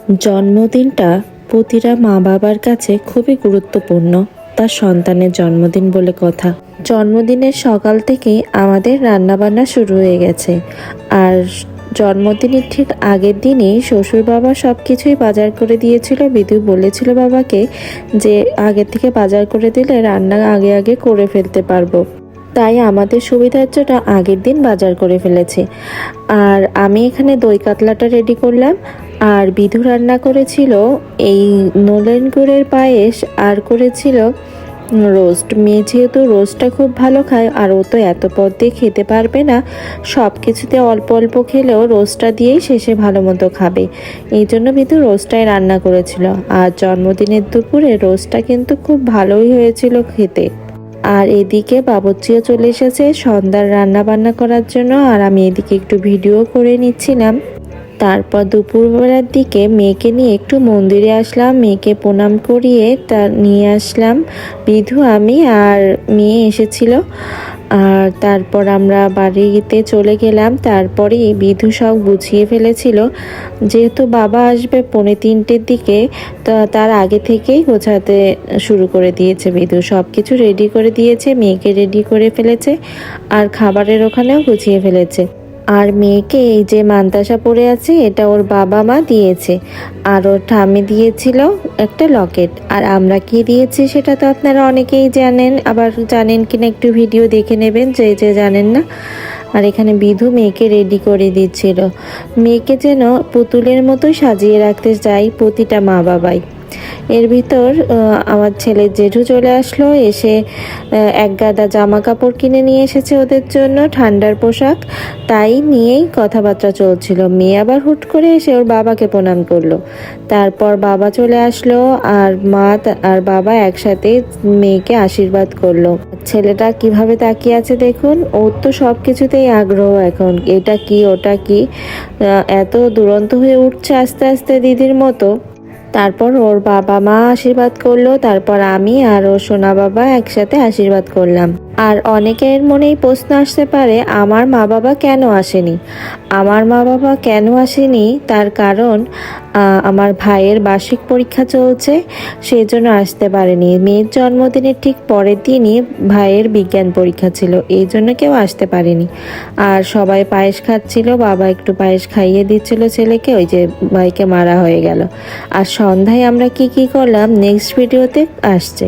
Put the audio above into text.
জন্মদিনটা প্রতিটা মা বাবার কাছে খুবই গুরুত্বপূর্ণ। তার সন্তানের জন্মদিন বলে কথা। জন্মদিনের সকাল থেকেই আমাদের রান্নাবান্না শুরু হয়ে গেছে। আর জন্মদিনের ঠিক আগের দিনেই শ্বশুর বাবা সব কিছুই বাজার করে দিয়েছিল। বিদু বলেছিল বাবাকে যে আগের থেকে বাজার করে দিলে রান্না আগে আগে করে ফেলতে পারবো। তাই আমাদের সুবিধার জন্য আগের দিন বাজার করে ফেলেছি। আর আমি এখানে দই কাতলাটা রেডি করলাম। আর বিধু রান্না করেছিল এই নলেন গুড়ের পায়েস, আর করেছিল রোস্ট। মেয়ে যেহেতু রোস্টটা খুব ভালো খায়, আর ও তো এত পদ দিয়ে খেতে পারবে না, সব কিছুতে অল্প অল্প খেলেও রোস্টটা দিয়েই শেষে ভালো মতো খাবে। এই জন্য বিধু রোস্টটাই রান্না করেছিল। আর জন্মদিনের দুপুরে রোস্টটা কিন্তু খুব ভালোই হয়েছিল খেতে। আর এদিকে বাবুর্চিও চলে এসেছে সন্ধ্যার রান্না বান্না করার জন্য। আর আমি এদিকে একটু ভিডিও করে নিচ্ছিলাম। তারপর দুপুরবেলার দিকে মেয়েকে নিয়ে একটু মন্দিরে আসলাম, মেয়েকে প্রণাম করিয়ে নিয়ে আসলাম। বিধু, আমি আর মেয়ে এসেছিল। আর তারপর আমরা বাড়িতে চলে গেলাম। তারপরে বিধু সব গুছিয়ে ফেলেছিল, যেহেতু বাবা আসবে 2:45-এর দিকে, তো তার আগে থেকেই গোছাতে শুরু করে দিয়েছে। বিধু সব কিছু রেডি করে দিয়েছে, মেয়েকে রেডি করে ফেলেছে, আর খাবারের ওখানেও গুছিয়ে ফেলেছে। আর মেয়েকে এই যে মান্তাসা পরে আছে, এটা ওর বাবা মা দিয়েছে। আর ওর ঠাম্মি দিয়েছিল একটা লকেট। আর আমরা কি দিয়েছি সেটা তো আপনারা অনেকেই জানেন, আবার জানেন কিনা একটু ভিডিও দেখে নেবেন যে যে জানেন না। আর এখানে বিধু মেয়েকে রেডি করে দিচ্ছিল। মেয়েকে যেন পুতুলের মতো সাজিয়ে রাখতে চাই প্রতিটা মা বাবাই। এর ভিতর আমার ছেলের জেঠু চলে আসলো, এসে এক গাদা জামা কাপড় কিনে নিয়ে এসেছে ওদের জন্য, ঠান্ডার পোশাক। তাই নিয়েই কথাবার্তা চলছিল। মেয়ে আবার হুট করে এসে ওর বাবাকে প্রণাম করলো। তারপর বাবা চলে আসলো, আর মা আর বাবা একসাথে মেয়েকে আশীর্বাদ করলো। ছেলেটা কিভাবে তাকিয়ে আছে দেখুন, ওর তো সব কিছুতেই আগ্রহ এখন, এটা কি ওটা কি, এত দুরন্ত হয়ে উঠছে আস্তে আস্তে দিদির মতো। তারপর ওর বাবা মা আশীর্বাদ করলো, তারপর আমি আর ওর সোনা বাবা একসাথে আশীর্বাদ করলাম। আর অনেকের মনেই প্রশ্ন আসতে পারে, আমার মা বাবা কেন আসেনি? আমার মা বাবা কেন আসেনি তার কারণ, আমার ভাইয়ের বার্ষিক পরীক্ষা চলছে, সেই জন্য আসতে পারেনি। মেয়ের জন্মদিনের ঠিক পরের দিনই ভাইয়ের বিজ্ঞান পরীক্ষা ছিল, এই জন্য কেউ আসতে পারেনি। আর সবাই পায়েস খাচ্ছিল, বাবা একটু পায়েস খাইয়ে দিচ্ছিল ছেলেকে, ওই যে ভাইকে মারা হয়ে গেল। আর সন্ধ্যায় আমরা কি করলাম নেক্সট ভিডিওতে আসছে।